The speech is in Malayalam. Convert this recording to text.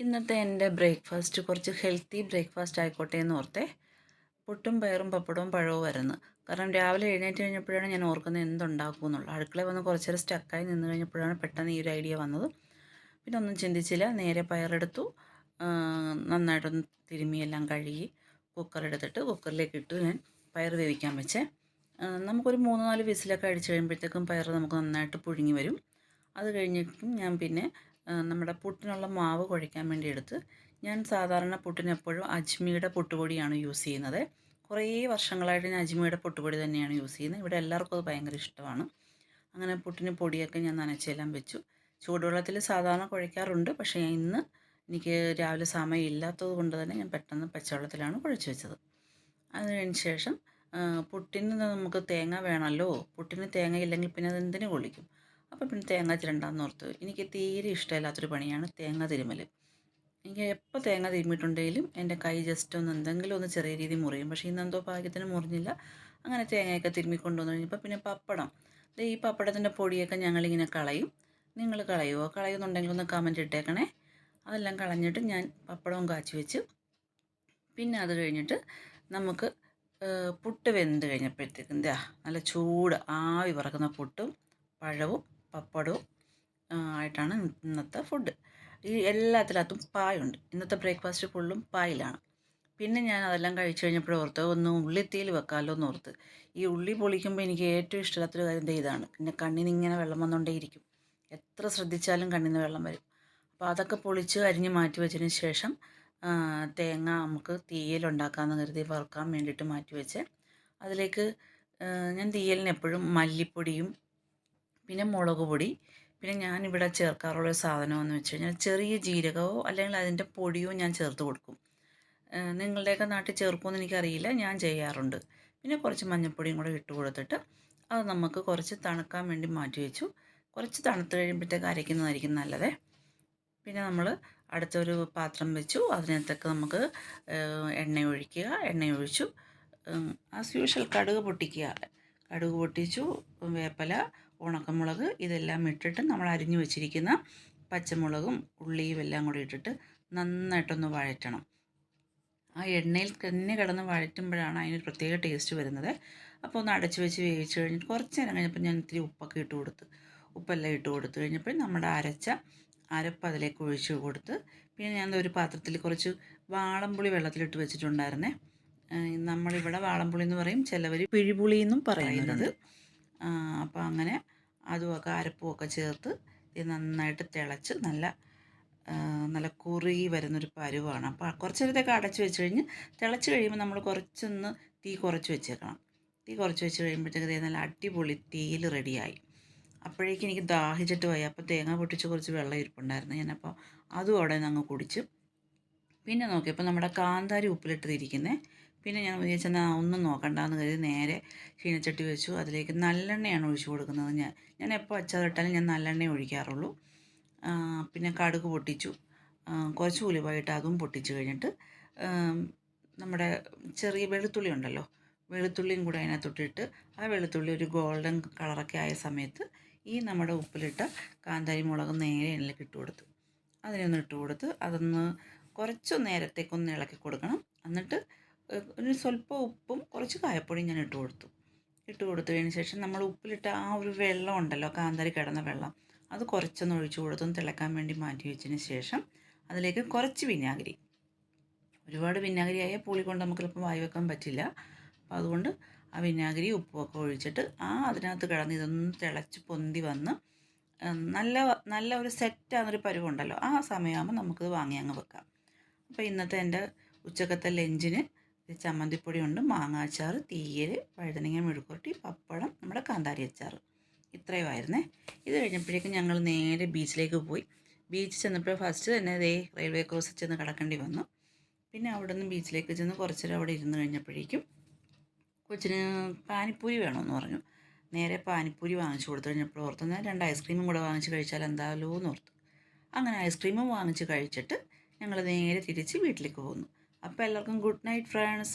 ഇന്നത്തെ എൻ്റെ ബ്രേക്ക്ഫാസ്റ്റ് കുറച്ച് ഹെൽത്തി ബ്രേക്ക്ഫാസ്റ്റ് ആയിക്കോട്ടെ എന്ന് ഓർത്തേ. പുട്ടും പയറും പപ്പടവും പഴവും വരുന്നു. കാരണം രാവിലെ എഴുന്നേറ്റ് കഴിഞ്ഞപ്പോഴാണ് ഞാൻ ഓർക്കുന്നത് എന്തുണ്ടാക്കും എന്നുള്ളത്. അടുക്കളയിൽ വന്ന് കുറച്ച് നേരം സ്റ്റക്കായി നിന്ന് കഴിഞ്ഞപ്പോഴാണ് പെട്ടെന്ന് ഈ ഒരു ഐഡിയ വന്നത്. പിന്നെ ഒന്നും ചിന്തിച്ചില്ല, നേരെ പയറെടുത്തു, നന്നായിട്ടൊന്ന് തിരുമ്മി എല്ലാം കഴുകി കുക്കറെടുത്തിട്ട് കുക്കറിലേക്ക് ഇട്ടു. ഞാൻ പയർ വേവിക്കാൻ വെച്ചേ. നമുക്കൊരു 3-4 വിസിലൊക്കെ അടിച്ച് കഴിയുമ്പോഴത്തേക്കും പയർ നമുക്ക് നന്നായിട്ട് പുഴുങ്ങി വരും. അത് കഴിഞ്ഞിട്ടും ഞാൻ പിന്നെ നമ്മുടെ പുട്ടിനുള്ള മാവ് കുഴയ്ക്കാൻ വേണ്ടി എടുത്ത്, ഞാൻ സാധാരണ പുട്ടിന് എപ്പോഴും അജ്മിയുടെ പുട്ടുപൊടിയാണ് യൂസ് ചെയ്യുന്നത്. കുറേ വർഷങ്ങളായിട്ട് ഞാൻ അജ്മിയുടെ പുട്ടുപൊടി തന്നെയാണ് യൂസ് ചെയ്യുന്നത്. ഇവിടെ എല്ലാവർക്കും അത് ഭയങ്കര ഇഷ്ടമാണ്. അങ്ങനെ പുട്ടിന് പൊടിയൊക്കെ ഞാൻ നനച്ചെല്ലാം വെച്ചു. ചൂടുവെള്ളത്തിൽ സാധാരണ കുഴയ്ക്കാറുണ്ട്, പക്ഷേ ഇന്ന് എനിക്ക് രാവിലെ സമയം ഇല്ലാത്തത് കൊണ്ട് തന്നെ ഞാൻ പെട്ടെന്ന് പച്ചവെള്ളത്തിലാണ് കുഴച്ച് വെച്ചത്. അത് കഴിഞ്ഞ ശേഷം പുട്ടിന് നമുക്ക് തേങ്ങ വേണമല്ലോ. പുട്ടിന് തേങ്ങ ഇല്ലെങ്കിൽ പിന്നെ അത് എന്തിനു കൊള്ളിക്കും. അപ്പോൾ പിന്നെ തേങ്ങ ചിരണ്ടാന്ന് ഓർത്ത്. എനിക്ക് തീരെ ഇഷ്ടമില്ലാത്തൊരു പണിയാണ് തേങ്ങ തിരുമ്മൽ. എനിക്ക് എപ്പോൾ തേങ്ങ തിരുമ്മിയിട്ടുണ്ടെങ്കിലും എൻ്റെ കൈ ജസ്റ്റ് ഒന്ന് എന്തെങ്കിലും ഒന്ന് ചെറിയ രീതിയിൽ മുറിയും. പക്ഷേ ഇന്നെന്തോ ഭാഗ്യത്തിന് മുറിഞ്ഞില്ല. അങ്ങനെ തേങ്ങയൊക്കെ തിരുമ്മിക്കൊണ്ട് വന്നു കഴിഞ്ഞപ്പോൾ പിന്നെ പപ്പടം, ഈ പപ്പടത്തിൻ്റെ പൊടിയൊക്കെ ഞങ്ങളിങ്ങനെ കളയും. നിങ്ങൾ കളയുമോ? കളയുന്നുണ്ടെങ്കിൽ ഒന്ന് കമൻറ്റ് ഇട്ടേക്കണേ. അതെല്ലാം കളഞ്ഞിട്ട് ഞാൻ പപ്പടവും കാച്ചി വെച്ച്. പിന്നെ അത് കഴിഞ്ഞിട്ട് നമുക്ക് പുട്ട് വെന്ത് കഴിഞ്ഞപ്പോഴത്തേക്കും നല്ല ചൂട് ആവി പറക്കുന്ന പുട്ടും പഴവും പപ്പടവും ആയിട്ടാണ് ഇന്നത്തെ ഫുഡ്. ഈ എല്ലാത്തിനകത്തും പായുണ്ട്. ഇന്നത്തെ ബ്രേക്ക്ഫാസ്റ്റ് ഫുള്ളും പായിലാണ്. പിന്നെ ഞാൻ അതെല്ലാം കഴിച്ച് കഴിഞ്ഞപ്പോൾ ഓർത്ത് ഒന്ന് ഉള്ളിത്തീയിൽ വെക്കാമല്ലോ എന്ന് ഓർത്ത്. ഈ ഉള്ളി പൊളിക്കുമ്പോൾ എനിക്ക് ഏറ്റവും ഇഷ്ടമില്ലാത്തൊരു കാര്യം ഇതാണ്. പിന്നെ കണ്ണിന് ഇങ്ങനെ വെള്ളം വന്നുകൊണ്ടേയിരിക്കും. എത്ര ശ്രദ്ധിച്ചാലും കണ്ണിൽ നിന്ന് വെള്ളം വരും. അപ്പോൾ അതൊക്കെ പൊളിച്ച് അരിഞ്ഞ് മാറ്റി വെച്ചതിന് ശേഷം തേങ്ങ നമുക്ക് തീയലുണ്ടാക്കാമെന്ന് കരുതി വറുക്കാൻ വേണ്ടിയിട്ട് മാറ്റി വെച്ച്. അതിലേക്ക് ഞാൻ തീയലിന് എപ്പോഴും മല്ലിപ്പൊടിയും പിന്നെ മുളക് പൊടി, പിന്നെ ഞാനിവിടെ ചേർക്കാറുള്ള സാധനമെന്ന് വെച്ച് കഴിഞ്ഞാൽ ചെറിയ ജീരകമോ അല്ലെങ്കിൽ അതിൻ്റെ പൊടിയോ ഞാൻ ചേർത്ത് കൊടുക്കും. നിങ്ങളുടെയൊക്കെ നാട്ടിൽ ചേർക്കുമെന്ന് എനിക്കറിയില്ല, ഞാൻ ചെയ്യാറുണ്ട്. പിന്നെ കുറച്ച് മഞ്ഞൾപ്പൊടിയും കൂടെ ഇട്ട് കൊടുത്തിട്ട് അത് നമുക്ക് കുറച്ച് തണുക്കാൻ വേണ്ടി മാറ്റി വെച്ചു. കുറച്ച് തണുത്ത് കഴിയുമ്പോഴത്തേക്ക് അരയ്ക്കുന്നതായിരിക്കും നല്ലത്. പിന്നെ നമ്മൾ അടുത്തൊരു പാത്രം വെച്ചു. അതിനകത്തേക്ക് നമുക്ക് എണ്ണ ഒഴിക്കുക. എണ്ണ ഒഴിച്ചു ആസ് യൂഷ്വൽ കടുക് പൊട്ടിക്കുക. കടുക് പൊട്ടിച്ചു, വേപ്പില, ഉണക്കമുളക് ഇതെല്ലാം ഇട്ടിട്ട് നമ്മൾ അരിഞ്ഞു വെച്ചിരിക്കുന്ന പച്ചമുളകും ഉള്ളിയും എല്ലാം കൂടി ഇട്ടിട്ട് നന്നായിട്ടൊന്ന് വഴറ്റണം. ആ എണ്ണയിൽ തന്നെ കിടന്ന് വഴറ്റുമ്പോഴാണ് അതിനൊരു പ്രത്യേക ടേസ്റ്റ് വരുന്നത്. അപ്പോൾ ഒന്ന് അടച്ചു വെച്ച് വേവിച്ച് കഴിഞ്ഞിട്ട് കുറച്ച് നേരം കഴിഞ്ഞപ്പോൾ ഞാൻ ഇത്തിരി ഉപ്പൊക്കെ ഇട്ട് കൊടുത്ത്, ഉപ്പെല്ലാം ഇട്ട് കൊടുത്തു കഴിഞ്ഞപ്പോൾ നമ്മുടെ അരച്ച അരപ്പ് അതിലേക്ക് ഒഴിച്ച് കൊടുത്ത്, പിന്നെ ഞാൻ ഒരു പാത്രത്തിൽ കുറച്ച് വാളംപുളി വെള്ളത്തിലിട്ട് വെച്ചിട്ടുണ്ടായിരുന്നേ. നമ്മളിവിടെ വാളംപുളി എന്ന് പറയും, ചിലവർ പിഴിപുളി എന്നും പറയുന്നുണ്ട്. അപ്പോൾ അങ്ങനെ അതുമൊക്കെ അരപ്പുമൊക്കെ ചേർത്ത് ഇത് നന്നായിട്ട് തിളച്ച് നല്ല കുറുകി വരുന്നൊരു പരുവാണ്. അപ്പോൾ കുറച്ച് നേരത്തേക്ക് അടച്ച് വെച്ച് കഴിഞ്ഞ് തിളച്ച് കഴിയുമ്പോൾ നമ്മൾ കുറച്ചൊന്ന് തീ കുറച്ച് വെച്ചേക്കണം. തീ കുറച്ച് വെച്ച് കഴിയുമ്പോഴത്തേക്ക് നല്ല അടിപൊളി തീയിൽ റെഡിയായി. അപ്പോഴേക്കും എനിക്ക് ദാഹിച്ചിട്ട് പോയി. അപ്പോൾ തേങ്ങ പൊട്ടിച്ച് കുറച്ച് വെള്ളം ഇരിപ്പുണ്ടായിരുന്നു. ഞാനപ്പോൾ അതും അവിടെ നിന്ന് അങ്ങ് കുടിച്ചു. പിന്നെ നോക്കിയപ്പോൾ നമ്മുടെ കാന്താരി ഉപ്പിലിട്ട് തിരിക്കുന്നത്. പിന്നെ ഞാൻ വിചാരിച്ചെന്നാൽ ഒന്നും നോക്കണ്ടെന്ന് കരുതി നേരെ ചീനച്ചട്ടി വെച്ചു. അതിലേക്ക് നല്ലെണ്ണയാണ് ഒഴിച്ചു കൊടുക്കുന്നത്. ഞാൻ എപ്പോൾ അച്ചാറിട്ടാലും ഞാൻ നല്ലെണ്ണ ഒഴിക്കാറുള്ളൂ. പിന്നെ കടുക് പൊട്ടിച്ചു, കുറച്ച് ഉലുവായിട്ട് അതും പൊട്ടിച്ച് കഴിഞ്ഞിട്ട് നമ്മുടെ ചെറിയ വെളുത്തുള്ളി ഉണ്ടല്ലോ, വെളുത്തുള്ളിയും കൂടെ അതിനകത്തൊട്ടിട്ട് ആ വെളുത്തുള്ളി ഒരു ഗോൾഡൻ കളറൊക്കെ ആയ സമയത്ത് ഈ നമ്മുടെ ഉപ്പിലിട്ട കാന്താരി മുളക് നേരെ എണ്ണയിലേക്ക് ഇട്ട് കൊടുത്തു. അതിനൊന്ന് ഇട്ട് കൊടുത്ത് അതൊന്ന് കുറച്ച് നേരത്തേക്കൊന്ന് ഇളക്കി കൊടുക്കണം. എന്നിട്ട് ഒരു സ്വല്പം ഉപ്പും കുറച്ച് കായപ്പൊടിയും ഞാൻ ഇട്ട് കൊടുത്തതിന് ശേഷം നമ്മൾ ഉപ്പിലിട്ട ആ ഒരു വെള്ളം ഉണ്ടല്ലോ, കാന്താരി കിടന്ന വെള്ളം, അത് കുറച്ചൊന്ന് ഒഴിച്ചു കൊടുത്തൊന്ന് തിളക്കാൻ വേണ്ടി മാറ്റി വെച്ചതിന് ശേഷം അതിലേക്ക് കുറച്ച് വിനാഗിരി, ഒരുപാട് വിനാഗിരി ആയാൽ പുളി കൊണ്ട് നമുക്ക് ചിലപ്പോൾ വായി വെക്കാൻ പറ്റില്ല. അപ്പോൾ അതുകൊണ്ട് ആ വിനാഗിരി ഉപ്പുമൊക്കെ ഒഴിച്ചിട്ട് അതിനകത്ത് കിടന്ന് ഇതൊന്ന് തിളച്ച് പൊന്തി വന്ന് നല്ല ഒരു സെറ്റാകുന്നൊരു പരുവുണ്ടല്ലോ, ആ സമയമാകുമ്പോൾ നമുക്കത് വാങ്ങി അങ്ങ് വെക്കാം. അപ്പോൾ ഇന്നത്തെ എൻ്റെ ഉച്ചക്കത്തെ ലഞ്ചിന് ചമ്മന്തിപ്പൊടിയുണ്ട്, മാങ്ങാച്ചാറ്, തീയൽ, വഴുതനങ്ങ മെഴുക്കുവരട്ടി, പപ്പടം, നമ്മുടെ കാന്താരി അച്ചാർ, ഇത്രയുമായിരുന്നേ. ഇത് കഴിഞ്ഞപ്പോഴേക്കും ഞങ്ങൾ നേരെ ബീച്ചിലേക്ക് പോയി. ബീച്ചിൽ ചെന്നപ്പോൾ ഫസ്റ്റ് തന്നെ റെയിൽവേ ക്രോസിൽ ചെന്ന് കിടക്കേണ്ടി വന്നു. പിന്നെ അവിടെ നിന്ന് ബീച്ചിലേക്ക് ചെന്ന് കുറച്ച് നേരം അവിടെ ഇരുന്ന് കഴിഞ്ഞപ്പോഴേക്കും കൊച്ചിന് പാനിപ്പൂരി വേണമെന്ന് പറഞ്ഞു. നേരെ പാനിപ്പൂരി വാങ്ങിച്ചു കൊടുത്തു കഴിഞ്ഞപ്പോൾ ഓർത്ത് ഞാൻ 2 ഐസ്ക്രീമും കൂടെ വാങ്ങിച്ച് കഴിച്ചാൽ എന്തായാലോ എന്ന് ഓർത്തു. അങ്ങനെ ഐസ്ക്രീമും വാങ്ങിച്ച് കഴിച്ചിട്ട് ഞങ്ങൾ നേരെ തിരിച്ച് വീട്ടിലേക്ക് പോന്നു. അപ്പോൾ എല്ലാവർക്കും ഗുഡ് നൈറ്റ് ഫ്രണ്ട്സ്.